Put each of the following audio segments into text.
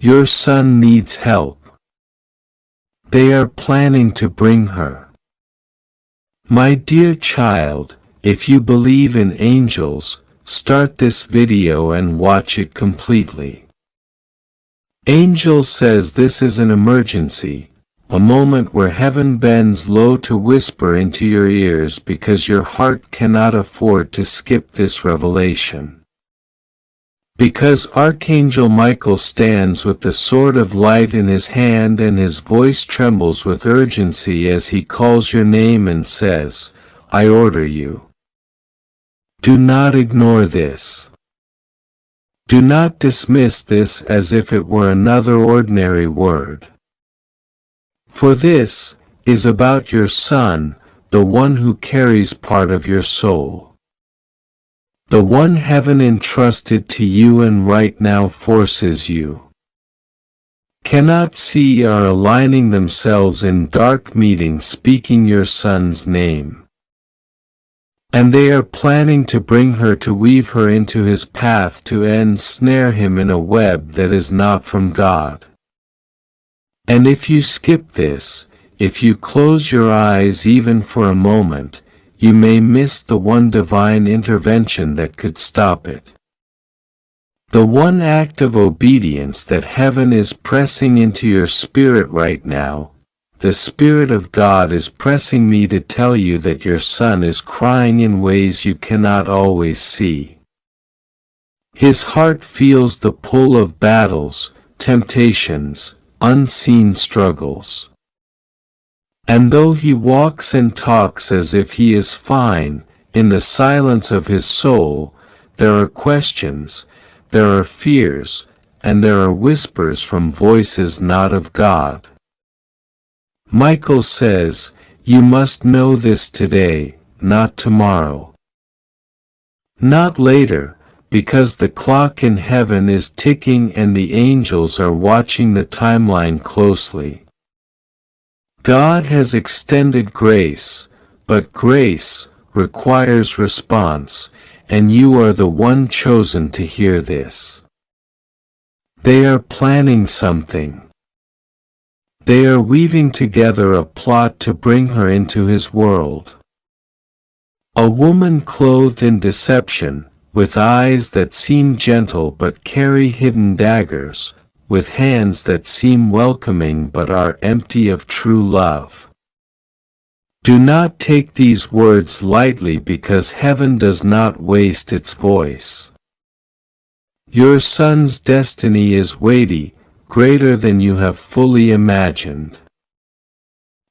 Your son needs help. They are planning to bring her. My dear child, if you believe in angels, start this video and watch it completely. Angel says this is an emergency, a moment where heaven bends low to whisper into your ears because your heart cannot afford to skip this revelation. Because Archangel Michael stands with the sword of light in his hand and his voice trembles with urgency as he calls your name and says, I order you. Do not ignore this. Do not dismiss this as if it were another ordinary word. For this is about your son, the one who carries part of your soul. The one heaven entrusted to you and right now forces you cannot see are aligning themselves in dark meetings speaking your son's name. And they are planning to bring her to weave her into his path to ensnare him in a web that is not from God. And if you skip this, if you close your eyes even for a moment, you may miss the one divine intervention that could stop it. The one act of obedience that heaven is pressing into your spirit right now. The Spirit of God is pressing me to tell you that your son is crying in ways you cannot always see. His heart feels the pull of battles, temptations, unseen struggles. And though he walks and talks as if he is fine, in the silence of his soul, there are questions, there are fears, and there are whispers from voices not of God. Michael says, you must know this today, not tomorrow. Not later, because the clock in heaven is ticking and the angels are watching the timeline closely. God has extended grace, but grace requires response, and you are the one chosen to hear this. They are planning something. They are weaving together a plot to bring her into his world. A woman clothed in deception, with eyes that seem gentle but carry hidden daggers, with hands that seem welcoming but are empty of true love. Do not take these words lightly because heaven does not waste its voice. Your son's destiny is weighty, greater than you have fully imagined.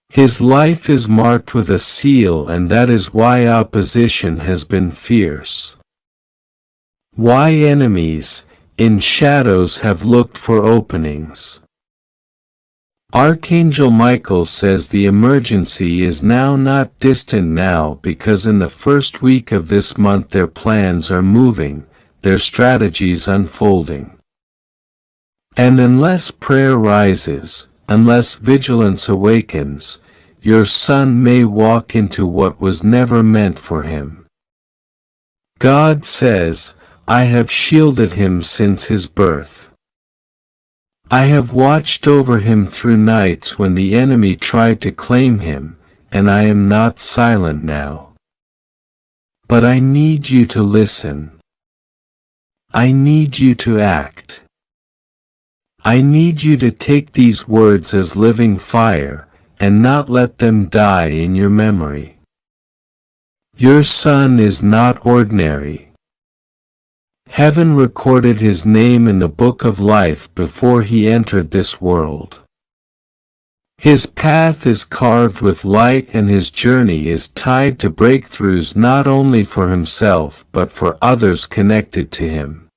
His life is marked with a seal, and that is why opposition has been fierce. Why enemies, in shadows, have looked for openings. Archangel Michael says the emergency is now not distant now because in the first week of this month their plans are moving, their strategies unfolding. And unless prayer rises, unless vigilance awakens, your son may walk into what was never meant for him. God says, I have shielded him since his birth. I have watched over him through nights when the enemy tried to claim him, and I am not silent now. But I need you to listen. I need you to act. I need you to take these words as living fire, and not let them die in your memory. Your son is not ordinary. Heaven recorded his name in the book of life before he entered this world. His path is carved with light and his journey is tied to breakthroughs not only for himself but for others connected to him.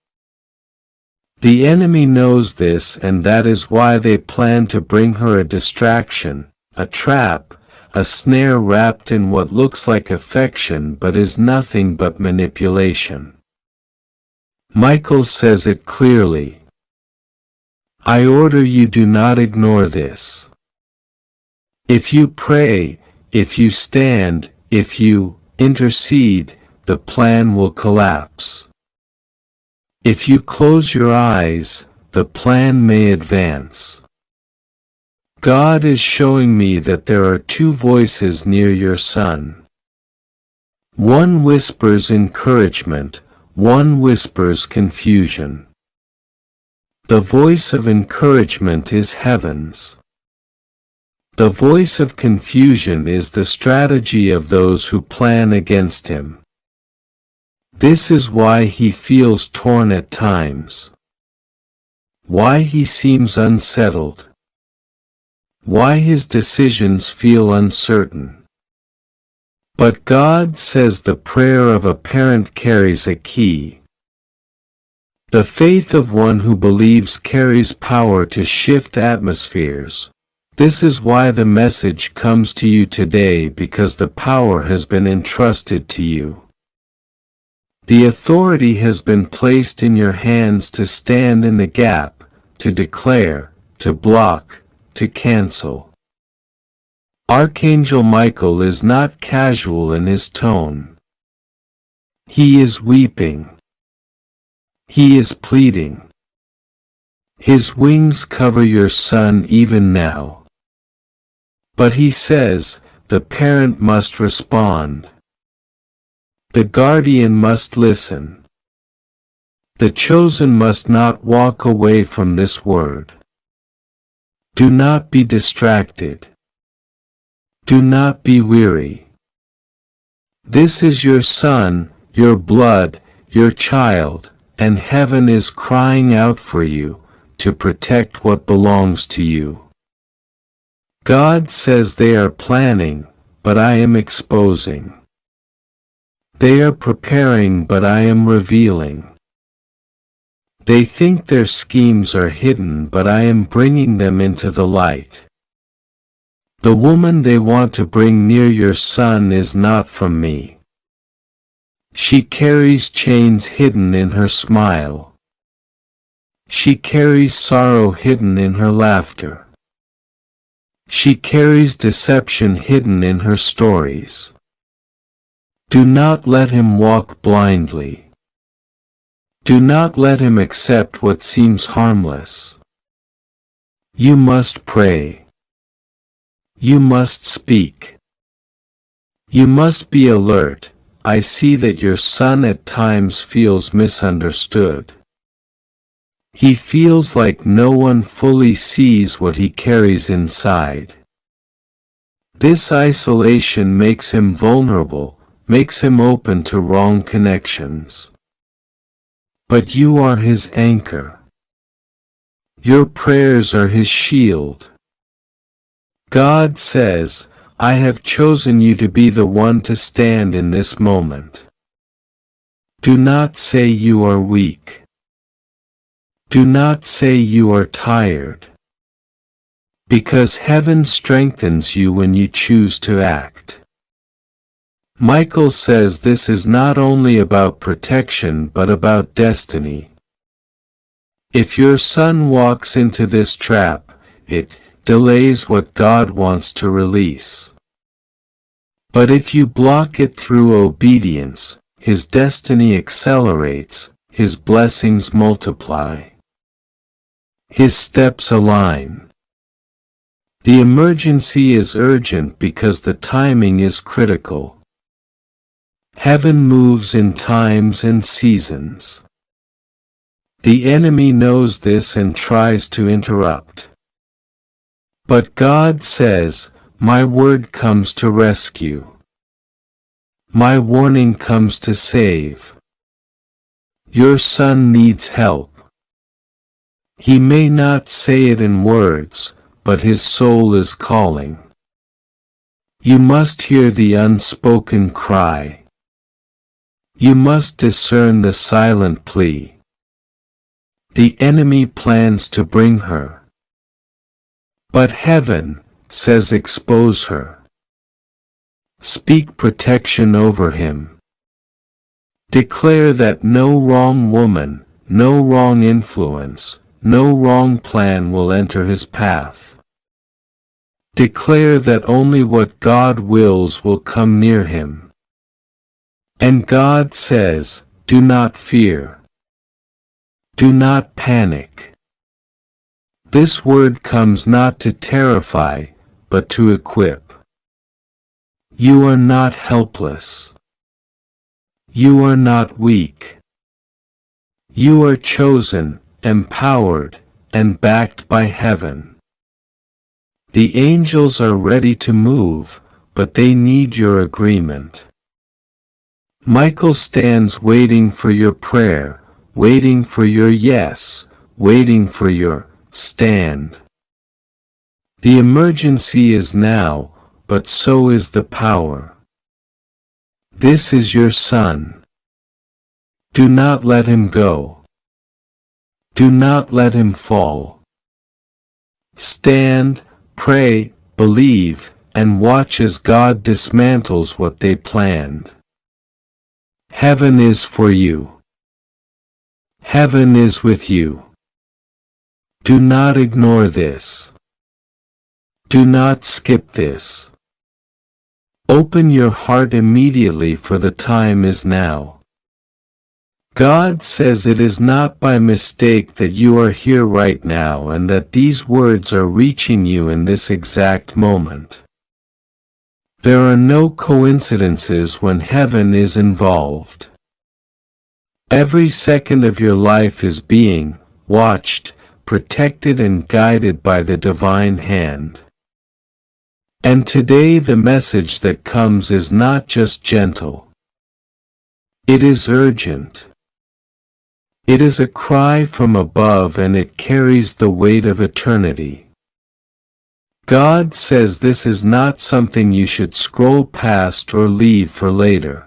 The enemy knows this, and that is why they plan to bring her a distraction, a trap, a snare wrapped in what looks like affection but is nothing but manipulation. Michael says it clearly. I order you, do not ignore this. If you pray, if you stand, if you intercede, the plan will collapse. If you close your eyes, the plan may advance. God is showing me that there are two voices near your son. One whispers encouragement, one whispers confusion. The voice of encouragement is heaven's. The voice of confusion is the strategy of those who plan against him. This is why he feels torn at times. Why he seems unsettled. Why his decisions feel uncertain. But God says the prayer of a parent carries a key. The faith of one who believes carries power to shift atmospheres. This is why the message comes to you today, because the power has been entrusted to you. The authority has been placed in your hands to stand in the gap, to declare, to block, to cancel. Archangel Michael is not casual in his tone. He is weeping. He is pleading. His wings cover your son even now. But he says, the parent must respond. The guardian must listen. The chosen must not walk away from this word. Do not be distracted. Do not be weary. This is your son, your blood, your child, and heaven is crying out for you, to protect what belongs to you. God says they are planning, but I am exposing. They are preparing, but I am revealing. They think their schemes are hidden, but I am bringing them into the light. The woman they want to bring near your son is not from me. She carries chains hidden in her smile. She carries sorrow hidden in her laughter. She carries deception hidden in her stories. Do not let him walk blindly. Do not let him accept what seems harmless. You must pray. You must speak. You must be alert. I see that your son at times feels misunderstood. He feels like no one fully sees what he carries inside. This isolation makes him vulnerable, makes him open to wrong connections. But you are his anchor. Your prayers are his shield. God says, I have chosen you to be the one to stand in this moment. Do not say you are weak. Do not say you are tired. Because heaven strengthens you when you choose to act. Michael says this is not only about protection but about destiny. If your son walks into this trap, it delays what God wants to release. But if you block it through obedience, his destiny accelerates, his blessings multiply. His steps align. The emergency is urgent because the timing is critical. Heaven moves in times and seasons. The enemy knows this and tries to interrupt. But God says, my word comes to rescue. My warning comes to save. Your son needs help. He may not say it in words, but his soul is calling. You must hear the unspoken cry. You must discern the silent plea. The enemy plans to bring her. But heaven says expose her. Speak protection over him. Declare that no wrong woman, no wrong influence, no wrong plan will enter his path. Declare that only what God wills will come near him. And God says, do not fear. Do not panic. This word comes not to terrify, but to equip. You are not helpless. You are not weak. You are chosen, empowered, and backed by heaven. The angels are ready to move, but they need your agreement. Michael stands waiting for your prayer, waiting for your yes, waiting for your stand. The emergency is now, but so is the power. This is your son. Do not let him go. Do not let him fall. Stand, pray, believe, and watch as God dismantles what they planned. Heaven is for you. Heaven is with you. Do not ignore this. Do not skip this. Open your heart immediately, for the time is now. God says it is not by mistake that you are here right now and that these words are reaching you in this exact moment. There are no coincidences when heaven is involved. Every second of your life is being watched, protected, and guided by the divine hand. And today the message that comes is not just gentle. It is urgent. It is a cry from above, and it carries the weight of eternity. God says this is not something you should scroll past or leave for later.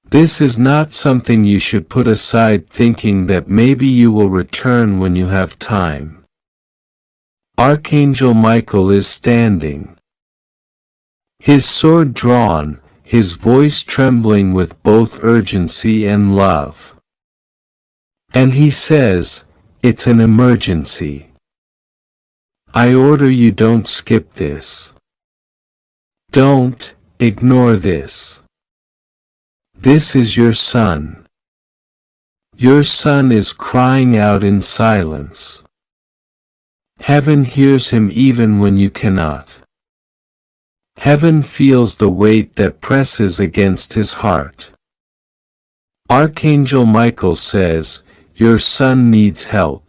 This is not something you should put aside thinking that maybe you will return when you have time. Archangel Michael is standing. His sword drawn, his voice trembling with both urgency and love. And he says, "It's an emergency. I order you, don't skip this. Don't ignore this. This is your son. Your son is crying out in silence. Heaven hears him even when you cannot. Heaven feels the weight that presses against his heart." Archangel Michael says, "Your son needs help."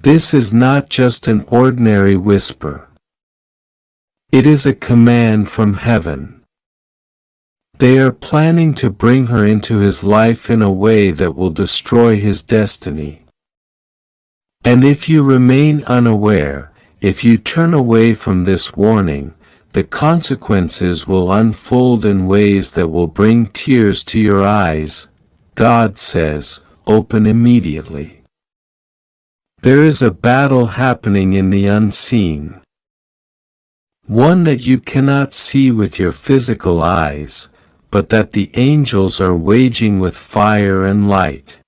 This is not just an ordinary whisper. It is a command from heaven. They are planning to bring her into his life in a way that will destroy his destiny. And if you remain unaware, if you turn away from this warning, the consequences will unfold in ways that will bring tears to your eyes. God says, "Open immediately." There is a battle happening in the unseen. One that you cannot see with your physical eyes, but that the angels are waging with fire and light.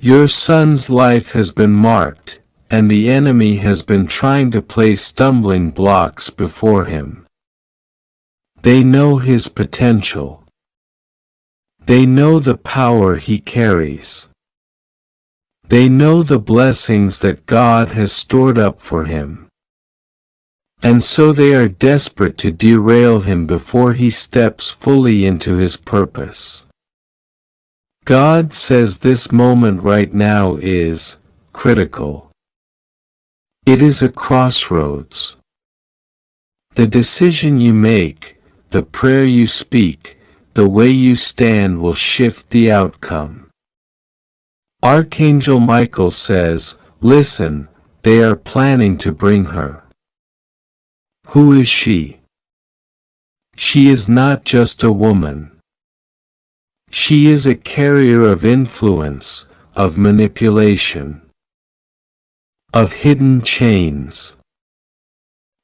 Your son's life has been marked, and the enemy has been trying to place stumbling blocks before him. They know his potential. They know the power he carries. They know the blessings that God has stored up for him. And so they are desperate to derail him before he steps fully into his purpose. God says this moment right now is critical. It is a crossroads. The decision you make, the prayer you speak, the way you stand will shift the outcome. Archangel Michael says, "Listen, they are planning to bring her." Who is she? She is not just a woman. She is a carrier of influence, of manipulation, of hidden chains.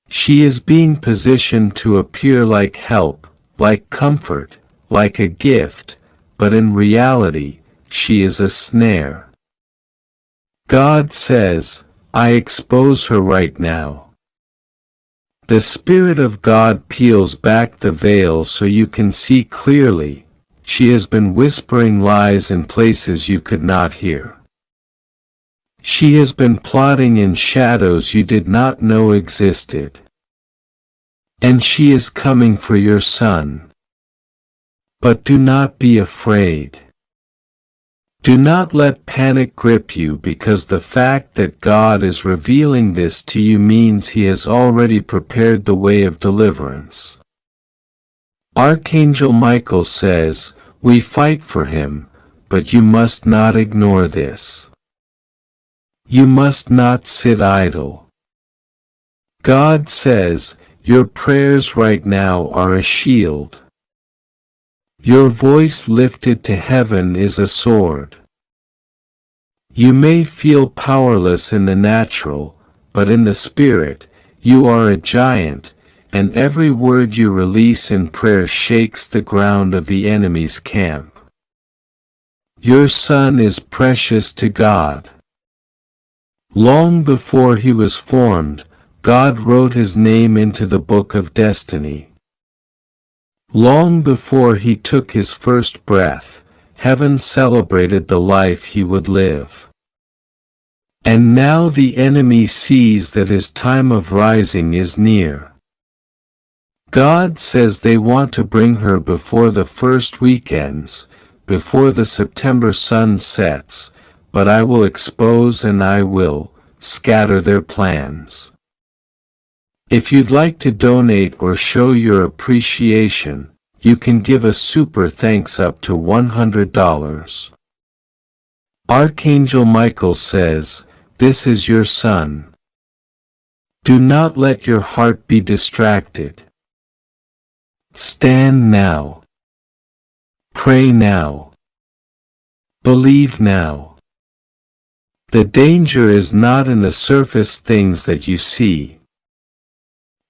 She is being positioned to appear like help, like comfort, like a gift, but in reality, she is a snare. God says, "I expose her right now." The Spirit of God peels back the veil so you can see clearly. She has been whispering lies in places you could not hear. She has been plotting in shadows you did not know existed. And she is coming for your son. But do not be afraid. Do not let panic grip you, because the fact that God is revealing this to you means He has already prepared the way of deliverance. Archangel Michael says, "We fight for him, but you must not ignore this. You must not sit idle." God says, your prayers right now are a shield. Your voice lifted to heaven is a sword. You may feel powerless in the natural, but in the spirit, you are a giant, and every word you release in prayer shakes the ground of the enemy's camp. Your son is precious to God. Long before he was formed, God wrote his name into the book of destiny. Long before he took his first breath, heaven celebrated the life he would live. And now the enemy sees that his time of rising is near. God says they want to bring her before the first weekends, before the September sun sets, but I will expose and I will scatter their plans. If you'd like to donate or show your appreciation, you can give a super thanks up to $100. Archangel Michael says, "This is your son. Do not let your heart be distracted. Stand now. Pray now. Believe now. The danger is not in the surface things that you see.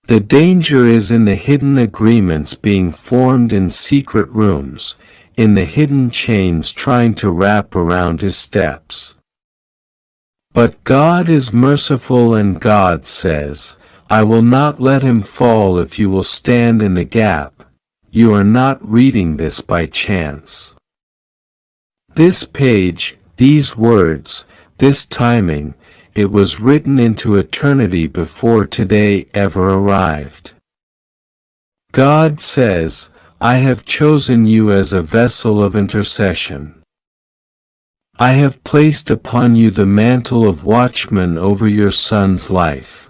The danger is in the hidden agreements being formed in secret rooms, in the hidden chains trying to wrap around his steps. But God is merciful, and God says, I will not let him fall if you will stand in the gap. You are not reading this by chance. This page, these words, this timing, it was written into eternity before today ever arrived. God says, I have chosen you as a vessel of intercession. I have placed upon you the mantle of watchman over your son's life.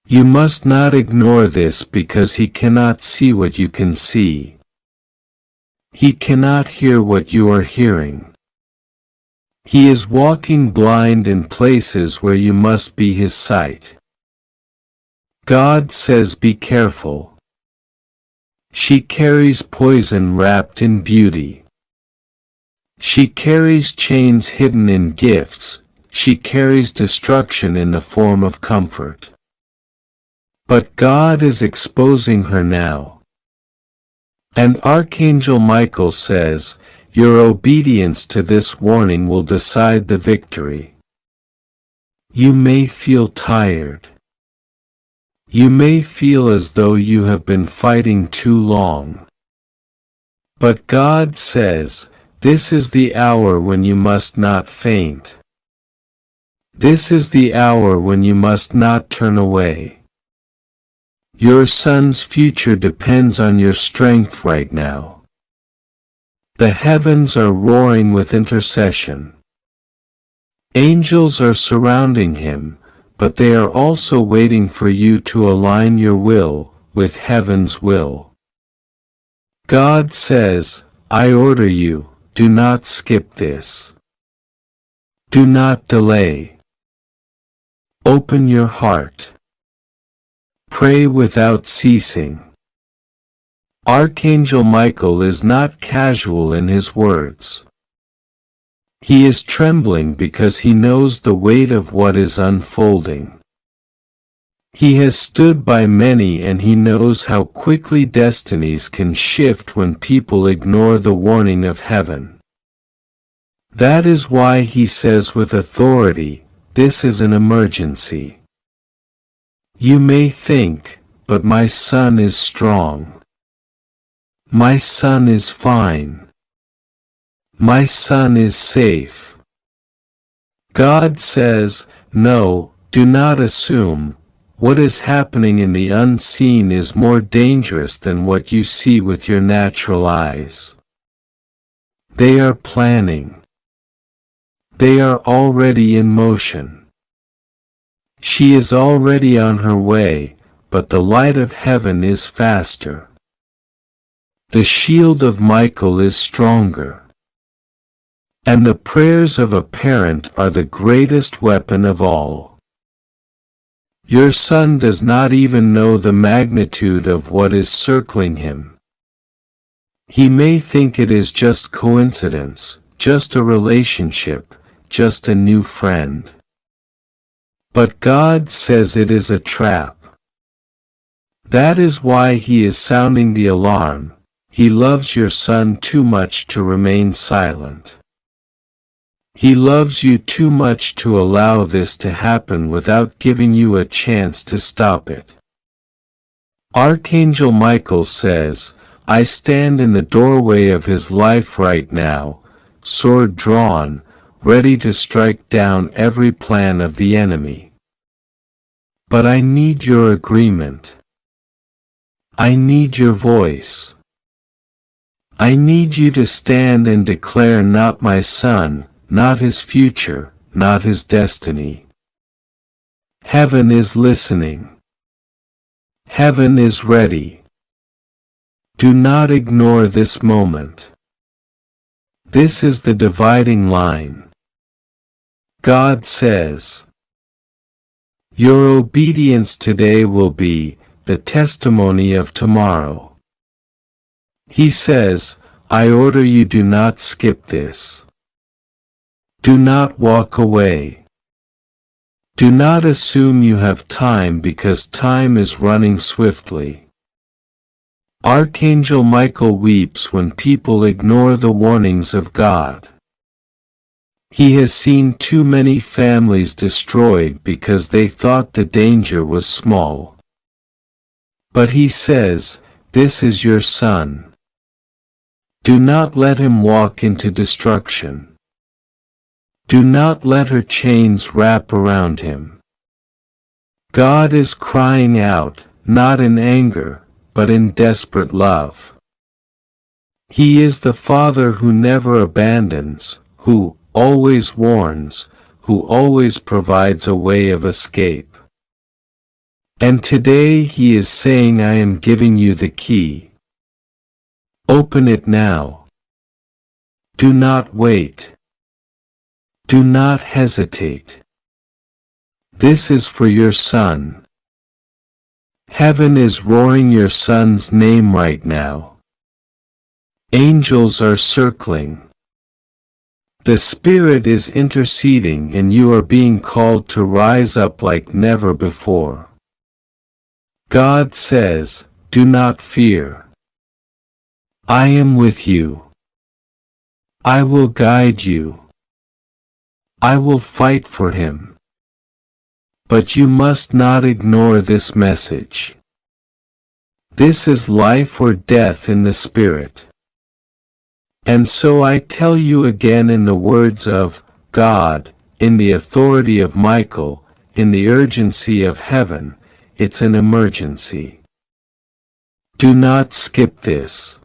You must not ignore this, because he cannot see what you can see. He cannot hear what you are hearing. He is walking blind in places where you must be his sight. God says, be careful. She carries poison wrapped in beauty. She carries chains hidden in gifts. She carries destruction in the form of comfort. But God is exposing her now. And Archangel Michael says, your obedience to this warning will decide the victory. You may feel tired. You may feel as though you have been fighting too long. But God says, this is the hour when you must not faint. This is the hour when you must not turn away. Your son's future depends on your strength right now. The heavens are roaring with intercession. Angels are surrounding him, but they are also waiting for you to align your will with heaven's will. God says, I order you, do not skip this. Do not delay. Open your heart. Pray without ceasing. Archangel Michael is not casual in his words. He is trembling because he knows the weight of what is unfolding. He has stood by many, and he knows how quickly destinies can shift when people ignore the warning of heaven. That is why he says with authority, this is an emergency. You may think, but my son is strong. My son is fine. My son is safe. God says, no, do not assume. What is happening in the unseen is more dangerous than what you see with your natural eyes. They are planning. They are already in motion. She is already on her way, but the light of heaven is faster. The shield of Michael is stronger. And the prayers of a parent are the greatest weapon of all. Your son does not even know the magnitude of what is circling him. He may think it is just coincidence, just a relationship, just a new friend. But God says it is a trap. That is why He is sounding the alarm. He loves your son too much to remain silent. He loves you too much to allow this to happen without giving you a chance to stop it. Archangel Michael says, I stand in the doorway of his life right now, sword drawn, ready to strike down every plan of the enemy. But I need your agreement. I need your voice. I need you to stand and declare not my son, not his future, not his destiny. Heaven is listening. Heaven is ready. Do not ignore this moment. This is the dividing line. God says, your obedience today will be the testimony of tomorrow. He says, I order you do not skip this. Do not walk away. Do not assume you have time because time is running swiftly. Archangel Michael weeps when people ignore the warnings of God. He has seen too many families destroyed because they thought the danger was small. But he says, this is your son. Do not let him walk into destruction. Do not let her chains wrap around him. God is crying out, not in anger, but in desperate love. He is the Father who never abandons, who always warns, who always provides a way of escape. And today He is saying, I am giving you the key. Open it now. Do not wait. Do not hesitate. This is for your son. Heaven is roaring your son's name right now. Angels are circling. The Spirit is interceding and you are being called to rise up like never before. God says, do not fear. I am with you. I will guide you. I will fight for him. But you must not ignore this message. This is life or death in the Spirit. And so I tell you again in the words of God, in the authority of Michael, in the urgency of heaven, it's an emergency. Do not skip this.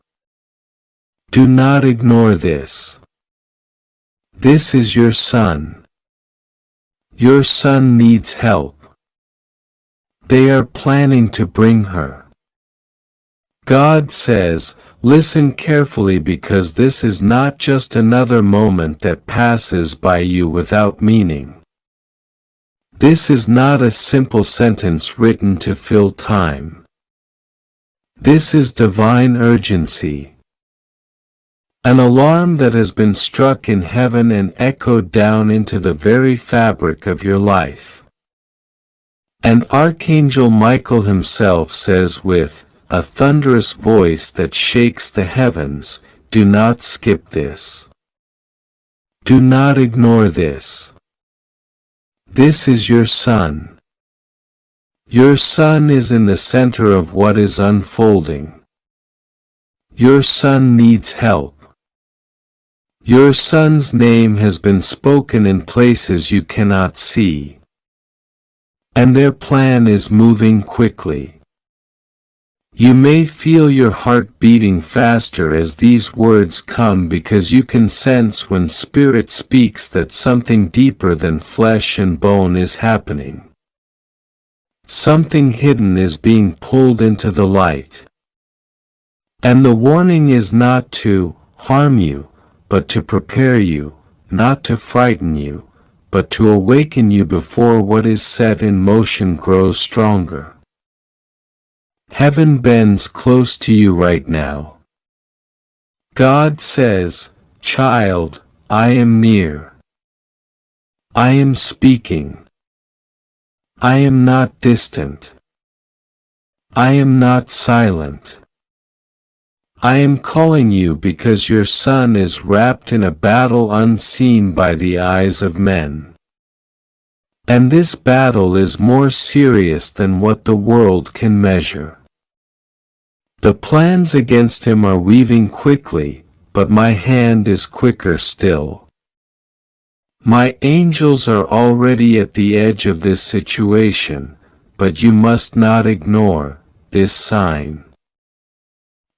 Do not ignore this. This is your son. Your son needs help. They are planning to bring her. God says, listen carefully because this is not just another moment that passes by you without meaning. This is not a simple sentence written to fill time. This is divine urgency. An alarm that has been struck in heaven and echoed down into the very fabric of your life. And Archangel Michael himself says with a thunderous voice that shakes the heavens, do not skip this. Do not ignore this. This is your son. Your son is in the center of what is unfolding. Your son needs help. Your son's name has been spoken in places you cannot see. And their plan is moving quickly. You may feel your heart beating faster as these words come because you can sense when Spirit speaks that something deeper than flesh and bone is happening. Something hidden is being pulled into the light. And the warning is not to harm you, but to prepare you, not to frighten you, but to awaken you before what is set in motion grows stronger. Heaven bends close to you right now. God says, "Child, I am near. I am speaking. I am not distant. I am not silent. I am calling you because your son is wrapped in a battle unseen by the eyes of men. And this battle is more serious than what the world can measure. The plans against him are weaving quickly, but my hand is quicker still. My angels are already at the edge of this situation, but you must not ignore this sign."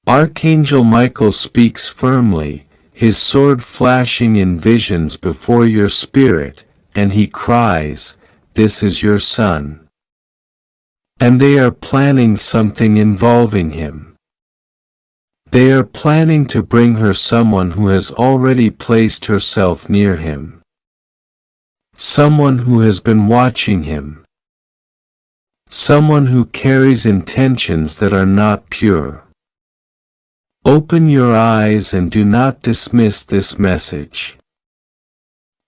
Archangel Michael speaks firmly, his sword flashing in visions before your spirit, and he cries, "This is your son." And they are planning something involving him. They are planning to bring her someone who has already placed herself near him. Someone who has been watching him. Someone who carries intentions that are not pure. Open your eyes and do not dismiss this message.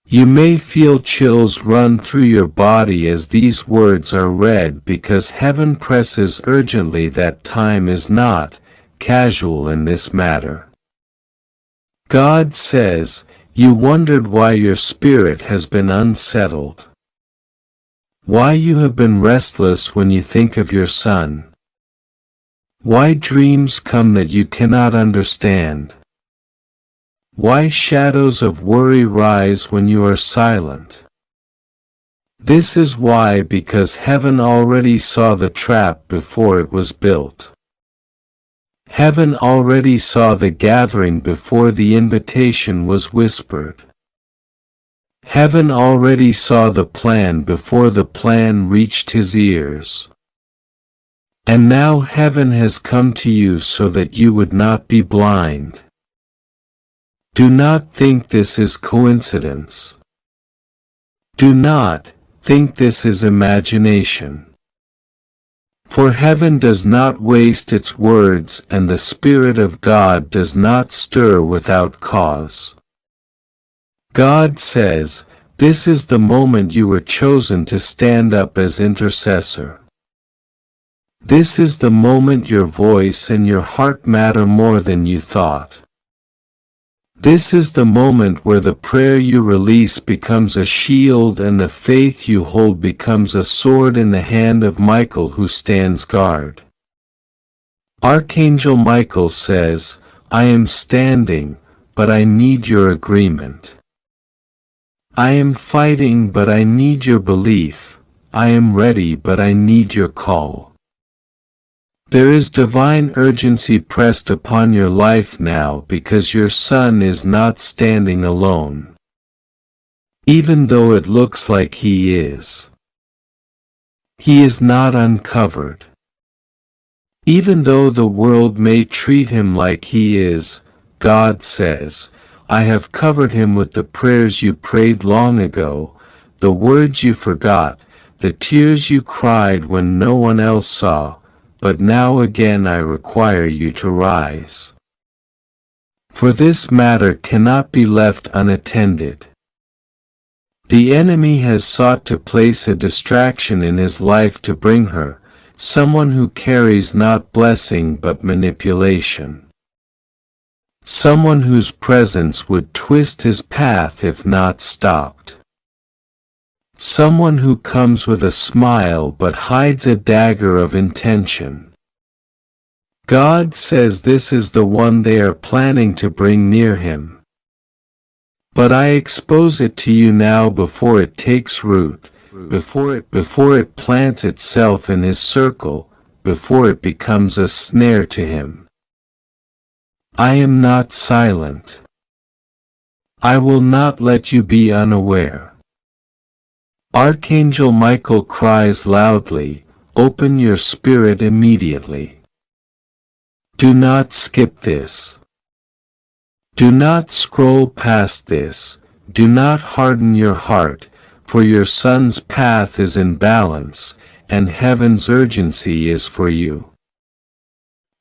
You may feel chills run through your body as these words are read because heaven presses urgently that time is not casual in this matter. God says, "You wondered why your spirit has been unsettled. Why you have been restless when you think of your son. Why dreams come that you cannot understand. Why shadows of worry rise when you are silent. This is why, because heaven already saw the trap before it was built. Heaven already saw the gathering before the invitation was whispered. Heaven already saw the plan before the plan reached his ears. And now heaven has come to you so that you would not be blind. Do not think this is coincidence. Do not think this is imagination. For heaven does not waste its words and the Spirit of God does not stir without cause. God says, "This is the moment you were chosen to stand up as intercessor. This is the moment your voice and your heart matter more than you thought. This is the moment where the prayer you release becomes a shield and the faith you hold becomes a sword in the hand of Michael who stands guard." Archangel Michael says, "I am standing, but I need your agreement. I am fighting, but I need your belief. I am ready, but I need your call." There is divine urgency pressed upon your life now because your son is not standing alone. Even though it looks like he is. He is not uncovered. Even though the world may treat him like he is, God says, "I have covered him with the prayers you prayed long ago, the words you forgot, the tears you cried when no one else saw. But now again I require you to rise. For this matter cannot be left unattended. The enemy has sought to place a distraction in his life to bring her, someone who carries not blessing but manipulation. Someone whose presence would twist his path if not stopped. Someone who comes with a smile but hides a dagger of intention. God says this is the one they are planning to bring near him. But I expose it to you now before it takes root, before it plants itself in his circle, before it becomes a snare to him. I am not silent. I will not let you be unaware. Archangel Michael cries loudly, open your spirit immediately. Do not skip this. Do not scroll past this, do not harden your heart, for your son's path is in balance, and heaven's urgency is for you.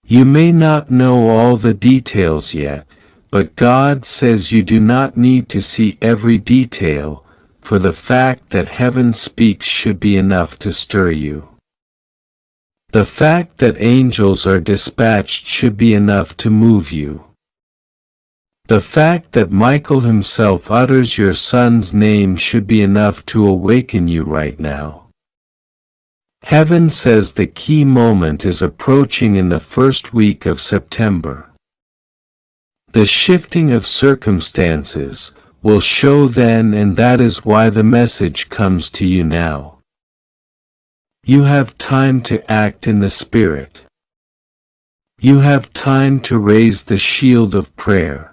You may not know all the details yet, but God says you do not need to see every detail, for the fact that heaven speaks should be enough to stir you. The fact that angels are dispatched should be enough to move you. The fact that Michael himself utters your son's name should be enough to awaken you right now. Heaven says the key moment is approaching in the first week of September. The shifting of circumstances will show then, and that is why the message comes to you now. You have time to act in the Spirit. You have time to raise the shield of prayer.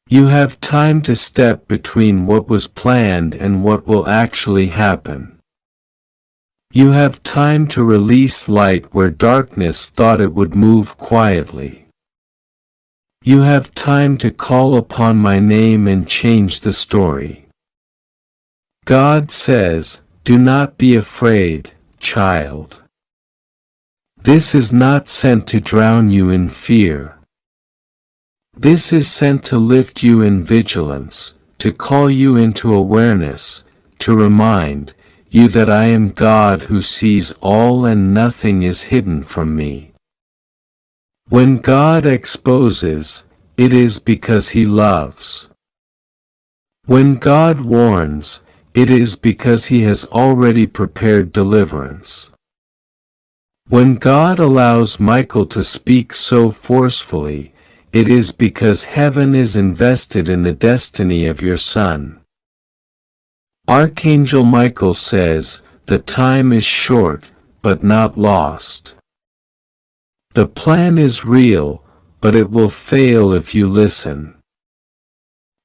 You have time to step between what was planned and what will actually happen. You have time to release light where darkness thought it would move quietly. You have time to call upon my name and change the story. God says, do not be afraid, child. This is not sent to drown you in fear. This is sent to lift you in vigilance, to call you into awareness, to remind you that I am God who sees all and nothing is hidden from me. When God exposes, it is because He loves. When God warns, it is because He has already prepared deliverance. When God allows Michael to speak so forcefully, it is because heaven is invested in the destiny of your son. Archangel Michael says, the time is short, but not lost. The plan is real, but it will fail if you listen.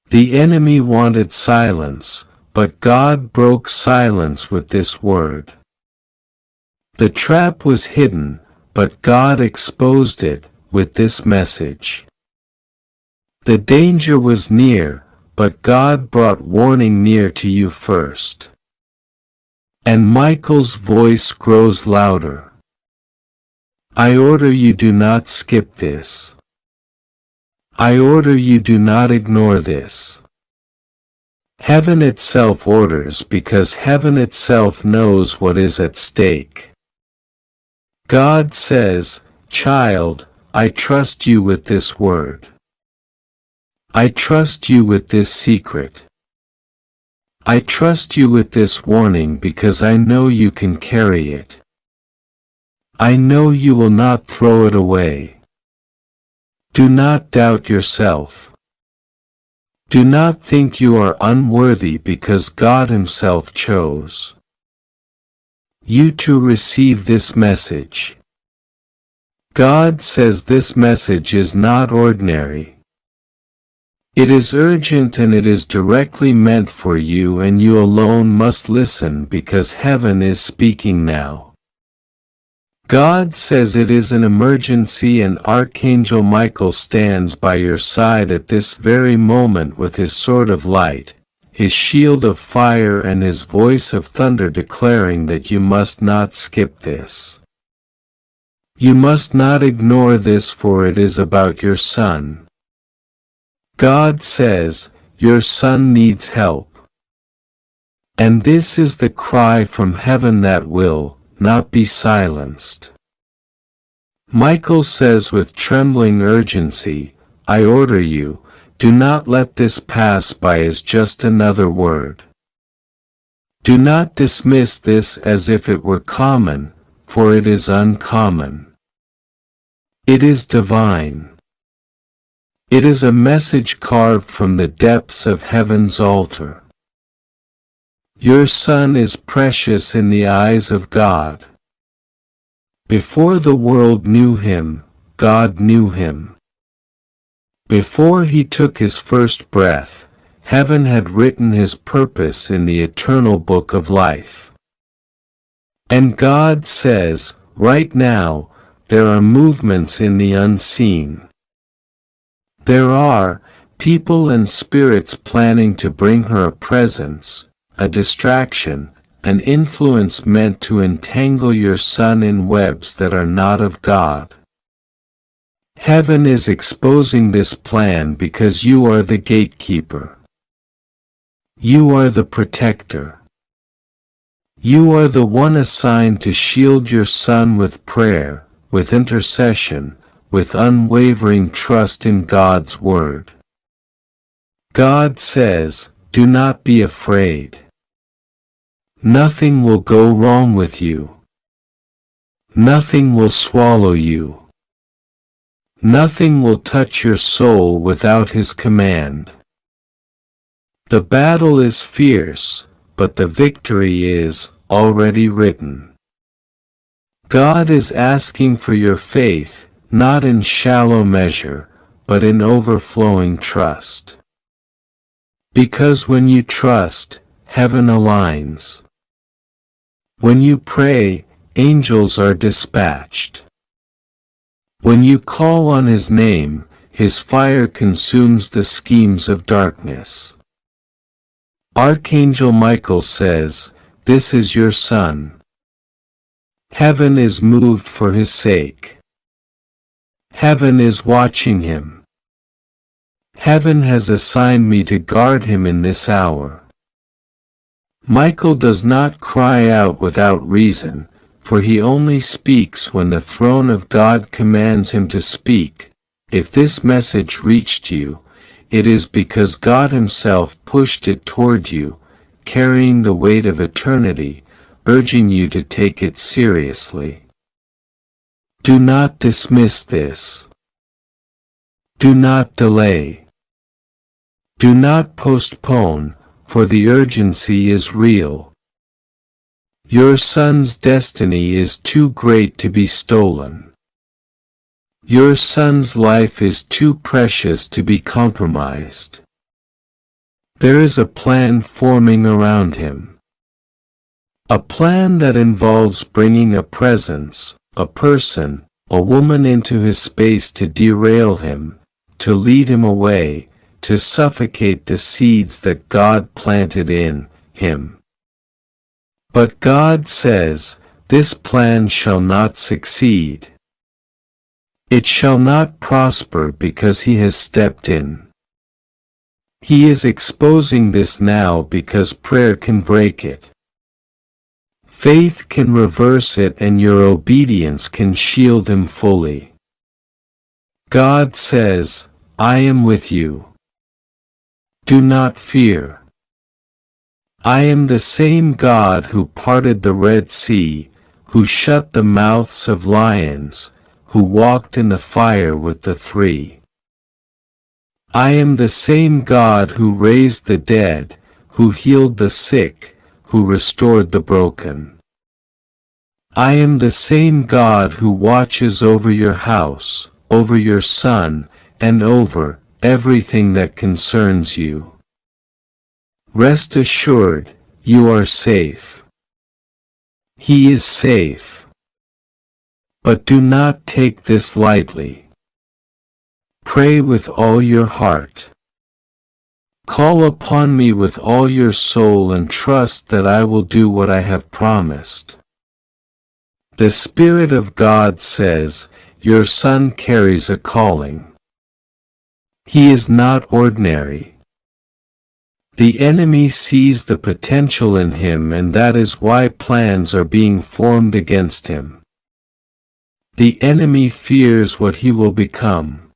The enemy wanted silence, but God broke silence with this word. The trap was hidden, but God exposed it with this message. The danger was near, but God brought warning near to you first. And Michael's voice grows louder. I order you do not skip this. I order you do not ignore this. Heaven itself orders because heaven itself knows what is at stake. God says, child, I trust you with this word. I trust you with this secret. I trust you with this warning because I know you can carry it. I know you will not throw it away. Do not doubt yourself. Do not think you are unworthy because God Himself chose you to receive this message. God says this message is not ordinary. It is urgent and it is directly meant for you, and you alone must listen because heaven is speaking now. God says it is an emergency, and Archangel Michael stands by your side at this very moment with his sword of light, his shield of fire and his voice of thunder declaring that you must not skip this. You must not ignore this, for it is about your son. God says, your son needs help. And this is the cry from heaven that will not be silenced. Michael says with trembling urgency, I order you, do not let this pass by as just another word. Do not dismiss this as if it were common, for it is uncommon. It is divine. It is a message carved from the depths of heaven's altar. Your son is precious in the eyes of God. Before the world knew him, God knew him. Before he took his first breath, heaven had written his purpose in the eternal book of life. And God says, right now, there are movements in the unseen. There are people and spirits planning to bring her a presence, a distraction, an influence meant to entangle your son in webs that are not of God. Heaven is exposing this plan because you are the gatekeeper. You are the protector. You are the one assigned to shield your son with prayer, with intercession, with unwavering trust in God's word. God says, do not be afraid. Nothing will go wrong with you. Nothing will swallow you. Nothing will touch your soul without his command. The battle is fierce, but the victory is already written. God is asking for your faith, not in shallow measure, but in overflowing trust. Because when you trust, heaven aligns. When you pray, angels are dispatched. When you call on his name, his fire consumes the schemes of darkness. Archangel Michael says, this is your son. Heaven is moved for his sake. Heaven is watching him. Heaven has assigned me to guard him in this hour. Michael does not cry out without reason, for he only speaks when the throne of God commands him to speak. If this message reached you, it is because God himself pushed it toward you, carrying the weight of eternity, urging you to take it seriously. Do not dismiss this. Do not delay. Do not postpone, for the urgency is real. Your son's destiny is too great to be stolen. Your son's life is too precious to be compromised. There is a plan forming around him. A plan that involves bringing a presence, a person, a woman into his space to derail him, to lead him away, to suffocate the seeds that God planted in him. But God says, this plan shall not succeed. It shall not prosper because he has stepped in. He is exposing this now because prayer can break it. Faith can reverse it and your obedience can shield him fully. God says, I am with you. Do not fear. I am the same God who parted the Red Sea, who shut the mouths of lions, who walked in the fire with the three. I am the same God who raised the dead, who healed the sick, who restored the broken. I am the same God who watches over your house, over your son, and over everything that concerns you. Rest assured, you are safe. He is safe. But do not take this lightly. Pray with all your heart. Call upon me with all your soul and trust that I will do what I have promised. The Spirit of God says, your son carries a calling. He is not ordinary. The enemy sees the potential in him, and that is why plans are being formed against him. The enemy fears what he will become.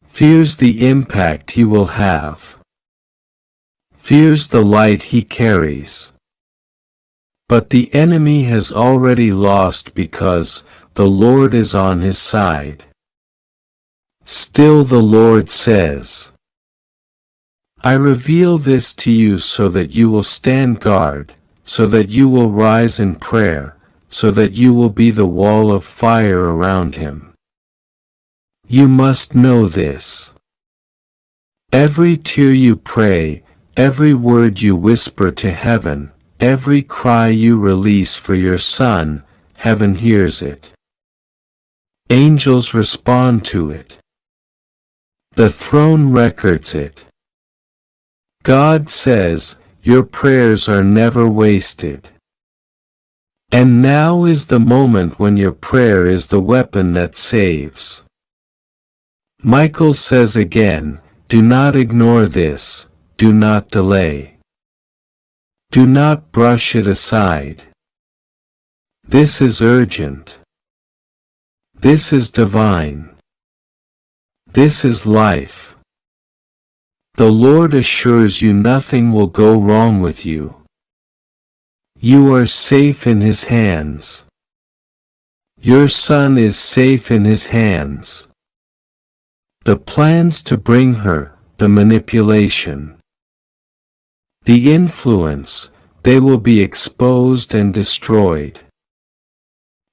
Fears the impact he will have. Fears the light he carries. But the enemy has already lost because the Lord is on his side. Still the Lord says, I reveal this to you so that you will stand guard, so that you will rise in prayer, so that you will be the wall of fire around him. You must know this. Every tear you pray, every word you whisper to heaven, every cry you release for your son, heaven hears it. Angels respond to it. The throne records it. God says, your prayers are never wasted. And now is the moment when your prayer is the weapon that saves. Michael says again, do not ignore this, do not delay. Do not brush it aside. This is urgent. This is divine. This is life. The Lord assures you nothing will go wrong with you. You are safe in His hands. Your son is safe in His hands. The plans to bring her, the manipulation, the influence, they will be exposed and destroyed.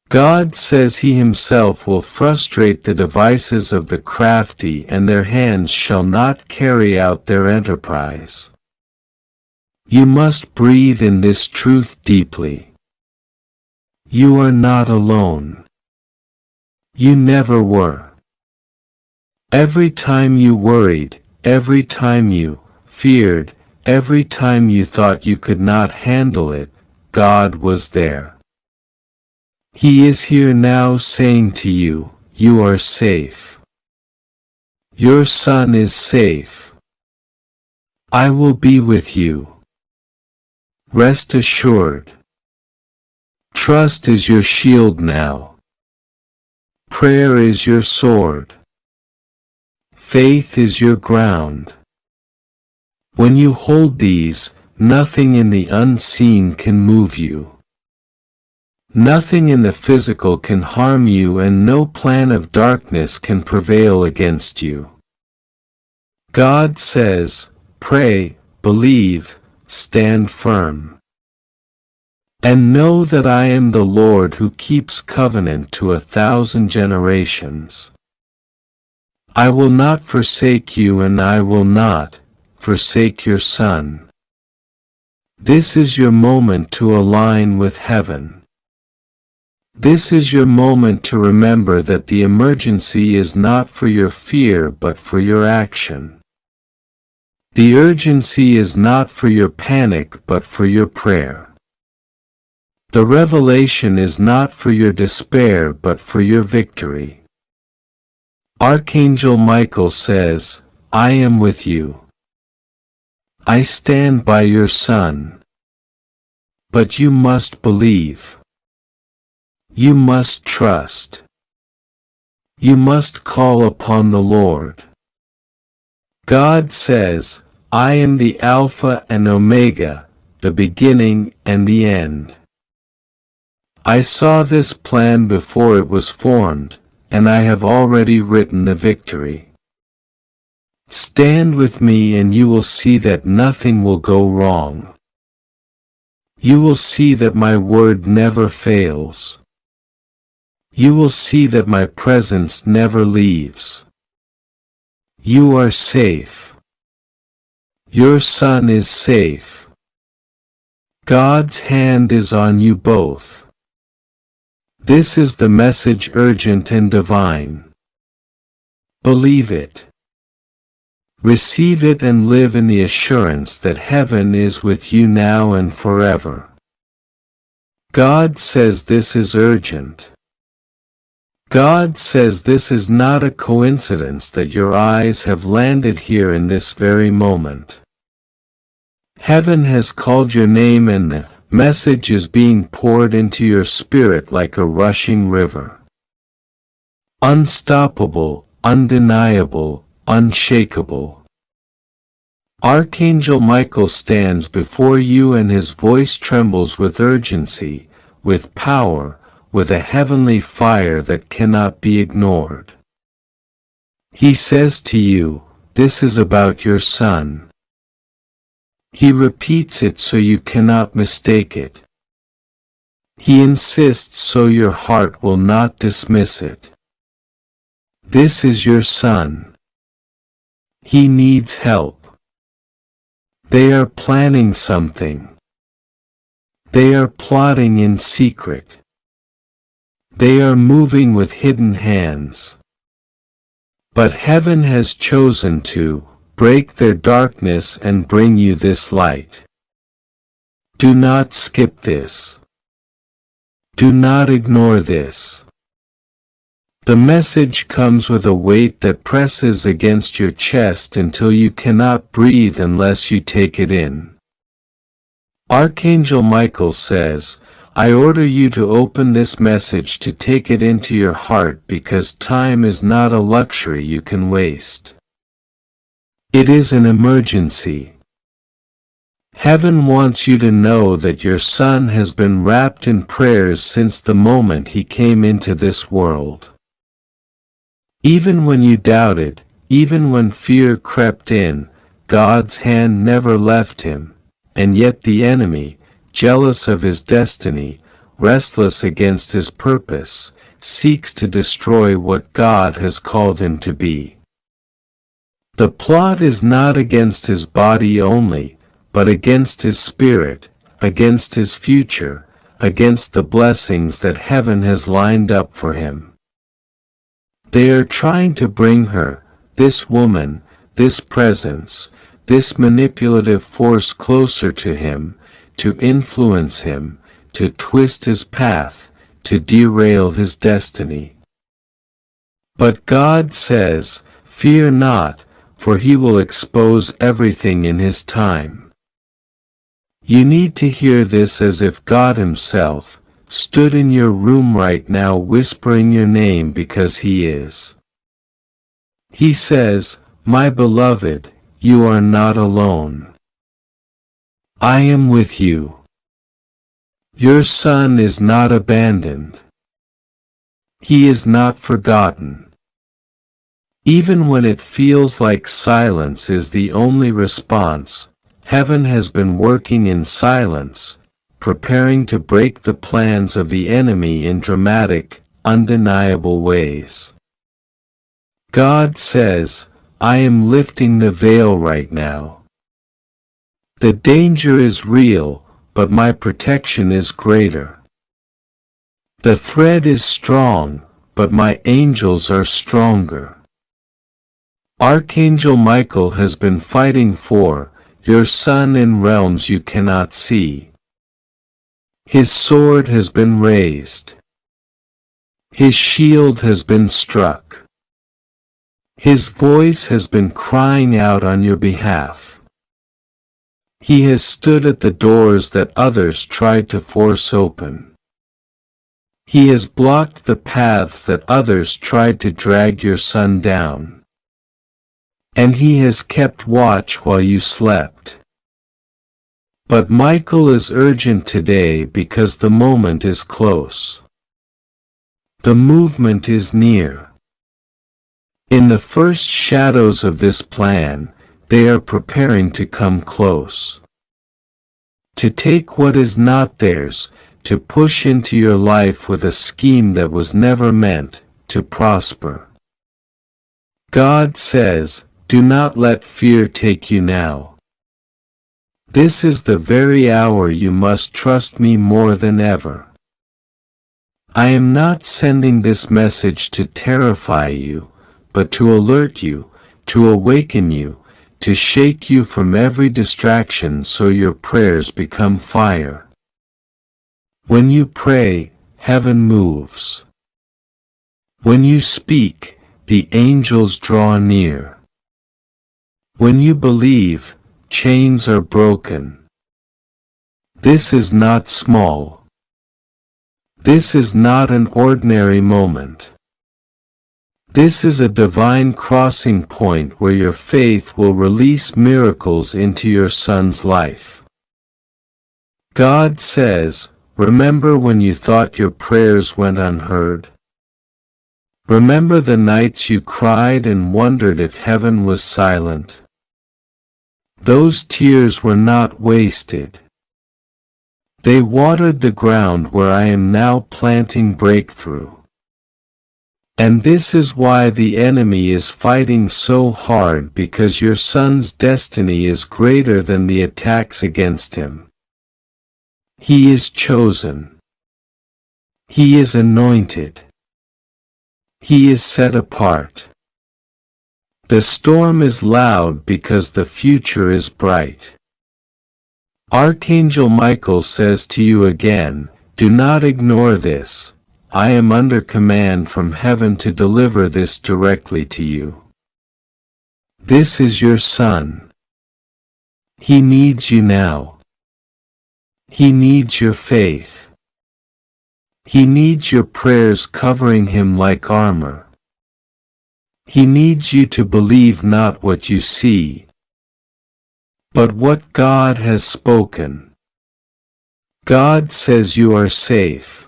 God says He Himself will frustrate the devices of the crafty, and their hands shall not carry out their enterprise. You must breathe in this truth deeply. You are not alone. You never were. Every time you worried, every time you feared, every time you thought you could not handle it, God was there. He is here now saying to you, you are safe. Your son is safe. I will be with you. Rest assured. Trust is your shield now. Prayer is your sword. Faith is your ground. When you hold these, nothing in the unseen can move you. Nothing in the physical can harm you, and no plan of darkness can prevail against you. God says, pray, believe, stand firm. And know that I am the Lord who keeps covenant to 1,000 generations. I will not forsake you, and I will not forsake your son. This is your moment to align with heaven. This is your moment to remember that the emergency is not for your fear but for your action. The urgency is not for your panic but for your prayer. The revelation is not for your despair but for your victory. Archangel Michael says, I am with you. I stand by your son. But you must believe. You must trust. You must call upon the Lord. God says, I am the Alpha and Omega, the beginning and the end. I saw this plan before it was formed, and I have already written the victory. Stand with me and you will see that nothing will go wrong. You will see that my word never fails. You will see that my presence never leaves. You are safe. Your son is safe. God's hand is on you both. This is the message, urgent and divine. Believe it. Receive it and live in the assurance that heaven is with you now and forever. God says this is urgent. God says this is not a coincidence that your eyes have landed here in this very moment. Heaven has called your name, and the message is being poured into your spirit like a rushing river. Unstoppable, undeniable, unshakable. Archangel Michael stands before you, and his voice trembles with urgency, with power, with a heavenly fire that cannot be ignored. He says to you, this is about your son. He repeats it so you cannot mistake it. He insists so your heart will not dismiss it. This is your son. He needs help. They are planning something. They are plotting in secret. They are moving with hidden hands. But heaven has chosen to break their darkness and bring you this light. Do not skip this. Do not ignore this. The message comes with a weight that presses against your chest until you cannot breathe unless you take it in. Archangel Michael says, I order you to open this message to take it into your heart because time is not a luxury you can waste. It is an emergency. Heaven wants you to know that your son has been wrapped in prayers since the moment he came into this world. Even when you doubted, even when fear crept in, God's hand never left him, and yet the enemy, jealous of his destiny, restless against his purpose, seeks to destroy what God has called him to be. The plot is not against his body only, but against his spirit, against his future, against the blessings that heaven has lined up for him. They are trying to bring her, this woman, this presence, this manipulative force closer to him, to influence him, to twist his path, to derail his destiny. But God says, fear not, for he will expose everything in his time. You need to hear this as if God himself stood in your room right now whispering your name because he is. He says, my beloved, you are not alone. I am with you. Your son is not abandoned. He is not forgotten. Even when it feels like silence is the only response, heaven has been working in silence, preparing to break the plans of the enemy in dramatic, undeniable ways. God says, I am lifting the veil right now. The danger is real, but my protection is greater. The thread is strong, but my angels are stronger. Archangel Michael has been fighting for your son in realms you cannot see. His sword has been raised. His shield has been struck. His voice has been crying out on your behalf. He has stood at the doors that others tried to force open. He has blocked the paths that others tried to drag your son down. And he has kept watch while you slept. But Michael is urgent today because the moment is close. The movement is near. In the first shadows of this plan, they are preparing to come close. To take what is not theirs, to push into your life with a scheme that was never meant to prosper. God says, do not let fear take you now. This is the very hour you must trust me more than ever. I am not sending this message to terrify you, but to alert you, to awaken you, to shake you from every distraction so your prayers become fire. When you pray, heaven moves. When you speak, the angels draw near. When you believe, chains are broken. This is not small. This is not an ordinary moment. This is a divine crossing point where your faith will release miracles into your son's life. God says, remember when you thought your prayers went unheard? Remember the nights you cried and wondered if heaven was silent. Those tears were not wasted. They watered the ground where I am now planting breakthrough. And this is why the enemy is fighting so hard, because your son's destiny is greater than the attacks against him. He is chosen. He is anointed. He is set apart. The storm is loud because the future is bright. Archangel Michael says to you again, do not ignore this. I am under command from heaven to deliver this directly to you. This is your son. He needs you now. He needs your faith. He needs your prayers covering him like armor. He needs you to believe not what you see, but what God has spoken. God says you are safe.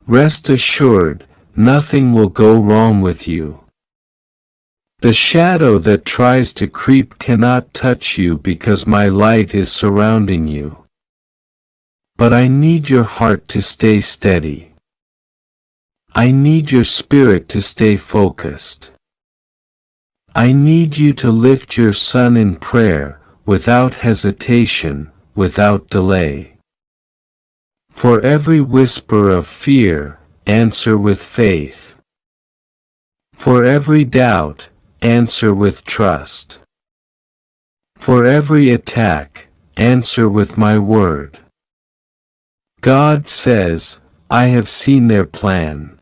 Rest assured, nothing will go wrong with you. The shadow that tries to creep cannot touch you because my light is surrounding you. But I need your heart to stay steady. I need your spirit to stay focused. I need you to lift your son in prayer, without hesitation, without delay. For every whisper of fear, answer with faith. For every doubt, answer with trust. For every attack, answer with my word. God says, I have seen their plan.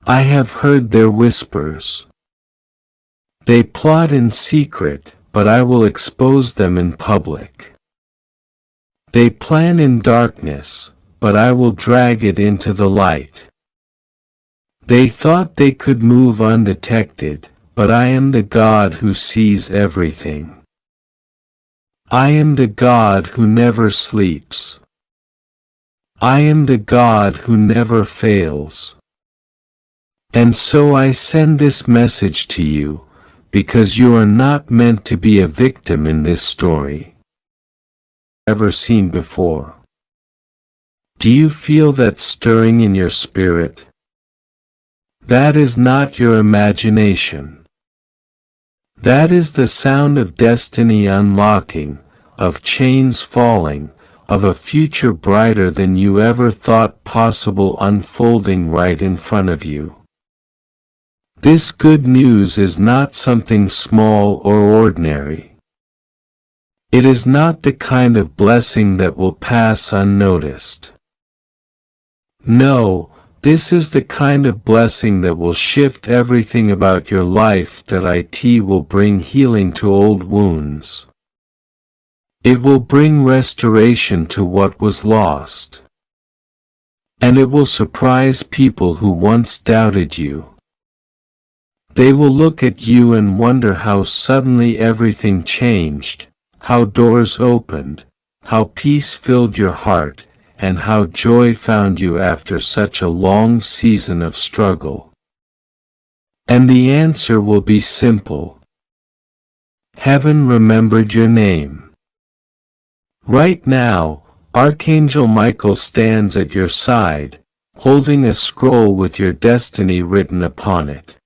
I have heard their whispers. They plot in secret, but I will expose them in public. They plan in darkness, but I will drag it into the light. They thought they could move undetected, but I am the God who sees everything. I am the God who never sleeps. I am the God who never fails. And so I send this message to you, because you are not meant to be a victim in this story. Ever seen before? Do you feel that stirring in your spirit? That is not your imagination. That is the sound of destiny unlocking, of chains falling, of a future brighter than you ever thought possible unfolding right in front of you. This good news is not something small or ordinary. It is not the kind of blessing that will pass unnoticed. No, this is the kind of blessing that will shift everything about your life, that it will bring healing to old wounds. It will bring restoration to what was lost. And it will surprise people who once doubted you. They will look at you and wonder how suddenly everything changed, how doors opened, how peace filled your heart, and how joy found you after such a long season of struggle. And the answer will be simple. Heaven remembered your name. Right now, Archangel Michael stands at your side, holding a scroll with your destiny written upon it.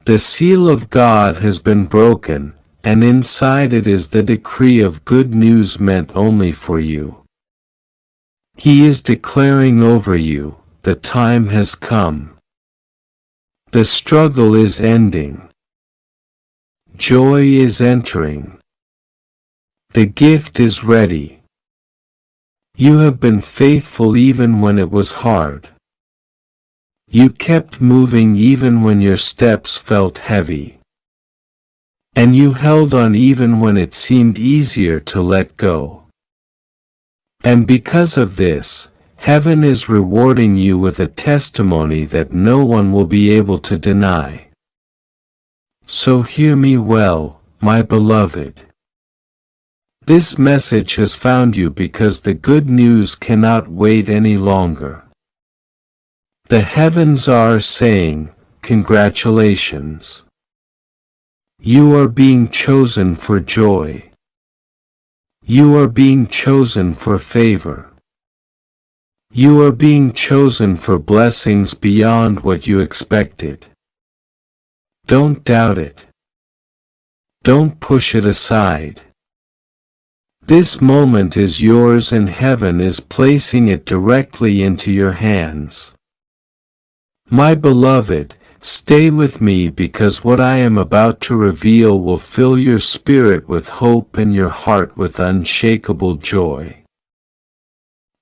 The seal of God has been broken, and inside it is the decree of good news meant only for you. He is declaring over you, the time has come. The struggle is ending. Joy is entering. The gift is ready. You have been faithful even when it was hard. You kept moving even when your steps felt heavy. And you held on even when it seemed easier to let go. And because of this, heaven is rewarding you with a testimony that no one will be able to deny. So hear me well, my beloved. This message has found you because the good news cannot wait any longer. The heavens are saying, congratulations. You are being chosen for joy. You are being chosen for favor. You are being chosen for blessings beyond what you expected. Don't doubt it. Don't push it aside. This moment is yours and heaven is placing it directly into your hands. My beloved, stay with me because what I am about to reveal will fill your spirit with hope and your heart with unshakable joy.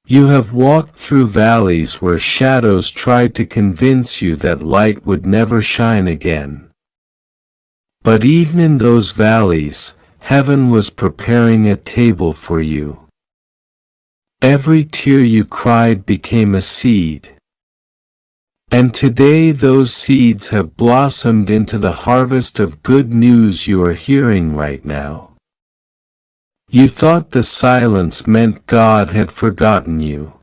You have walked through valleys where shadows tried to convince you that light would never shine again. But even in those valleys, heaven was preparing a table for you. Every tear you cried became a seed. And today those seeds have blossomed into the harvest of good news you are hearing right now. You thought the silence meant God had forgotten you.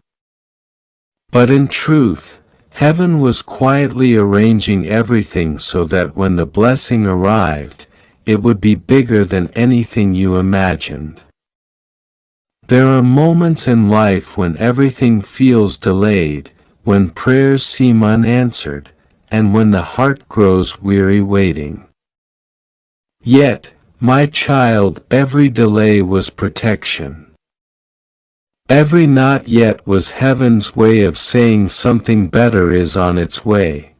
But in truth, heaven was quietly arranging everything so that when the blessing arrived, it would be bigger than anything you imagined. There are moments in life when everything feels delayed, when prayers seem unanswered, and when the heart grows weary waiting. Yet, my child, every delay was protection. Every not yet was heaven's way of saying something better is on its way.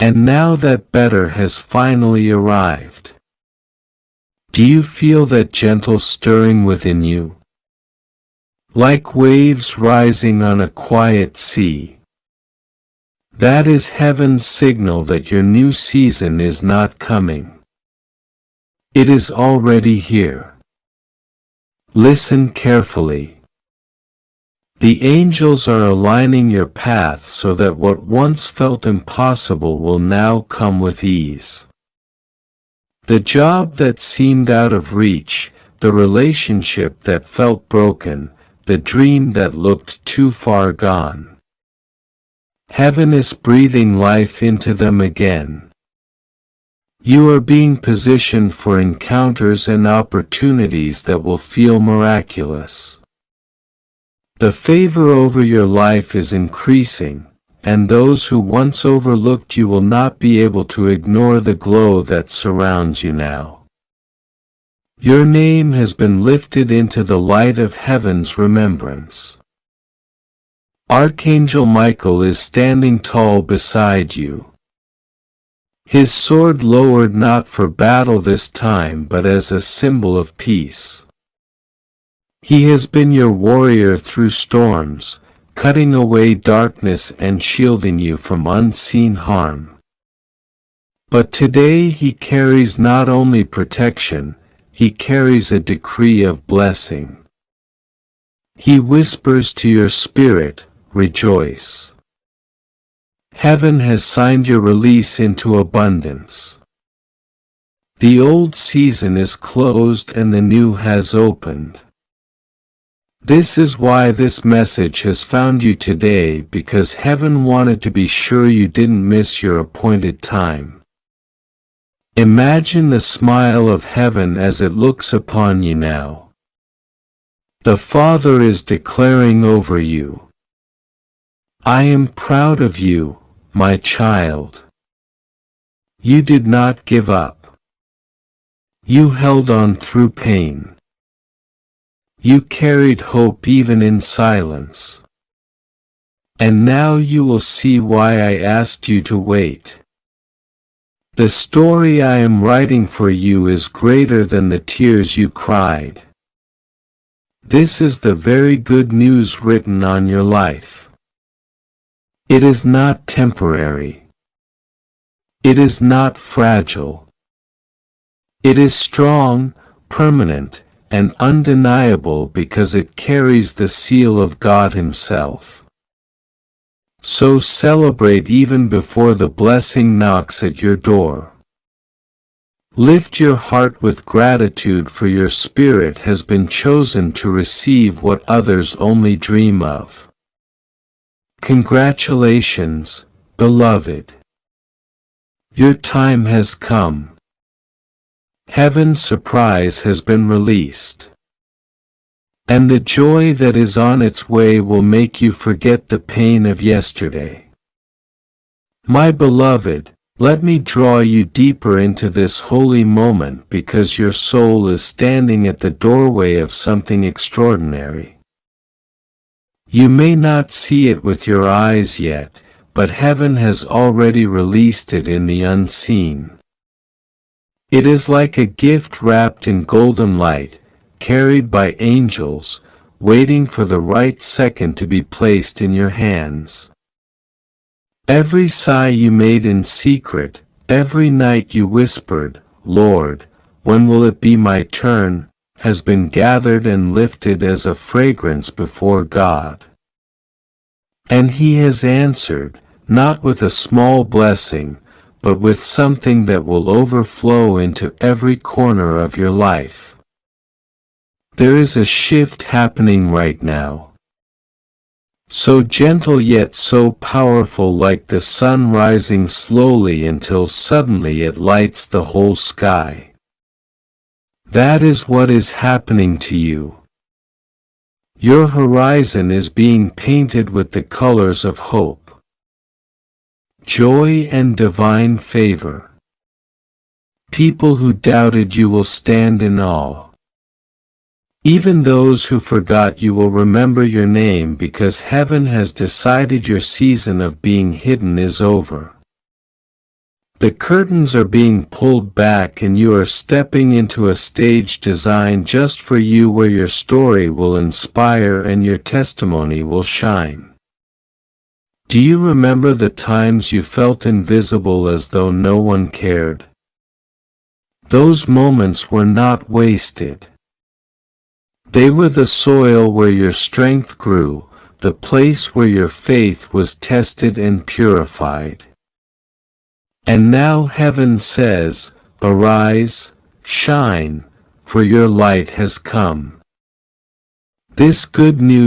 And now that better has finally arrived. Do you feel that gentle stirring within you? Like waves rising on a quiet sea. That is heaven's signal that your new season is not coming. It is already here. Listen carefully. The angels are aligning your path so that what once felt impossible will now come with ease. The job that seemed out of reach, the relationship that felt broken, the dream that looked too far gone. Heaven is breathing life into them again. You are being positioned for encounters and opportunities that will feel miraculous. The favor over your life is increasing, and those who once overlooked you will not be able to ignore the glow that surrounds you now. Your name has been lifted into the light of heaven's remembrance. Archangel Michael is standing tall beside you. His sword lowered not for battle this time but as a symbol of peace. He has been your warrior through storms, cutting away darkness and shielding you from unseen harm. But today he carries not only protection, he carries a decree of blessing. He whispers to your spirit, rejoice. Heaven has signed your release into abundance. The old season is closed and the new has opened. This is why this message has found you today, because heaven wanted to be sure you didn't miss your appointed time. Imagine the smile of heaven as it looks upon you now. The Father is declaring over you, I am proud of you, my child. You did not give up. You held on through pain. You carried hope even in silence. And now you will see why I asked you to wait. The story I am writing for you is greater than the tears you cried. This is the very good news written on your life. It is not temporary. It is not fragile. It is strong, permanent, and undeniable because it carries the seal of God Himself. So celebrate even before the blessing knocks at your door. Lift your heart with gratitude, for your spirit has been chosen to receive what others only dream of. Congratulations, beloved. Your time has come. Heaven's surprise has been released. And the joy that is on its way will make you forget the pain of yesterday. My beloved, let me draw you deeper into this holy moment because your soul is standing at the doorway of something extraordinary. You may not see it with your eyes yet, but heaven has already released it in the unseen. It is like a gift wrapped in golden light, carried by angels, waiting for the right second to be placed in your hands. Every sigh you made in secret, every night you whispered, "Lord, when will it be my turn?" has been gathered and lifted as a fragrance before God. And He has answered, not with a small blessing, but with something that will overflow into every corner of your life. There is a shift happening right now. So gentle yet so powerful, like the sun rising slowly until suddenly it lights the whole sky. That is what is happening to you. Your horizon is being painted with the colors of hope, joy and divine favor. People who doubted you will stand in awe. Even those who forgot you will remember your name because heaven has decided your season of being hidden is over. The curtains are being pulled back and you are stepping into a stage designed just for you where your story will inspire and your testimony will shine. Do you remember the times you felt invisible as though no one cared? Those moments were not wasted. They were the soil where your strength grew, the place where your faith was tested and purified. And now heaven says, "Arise, shine, for your light has come." This good news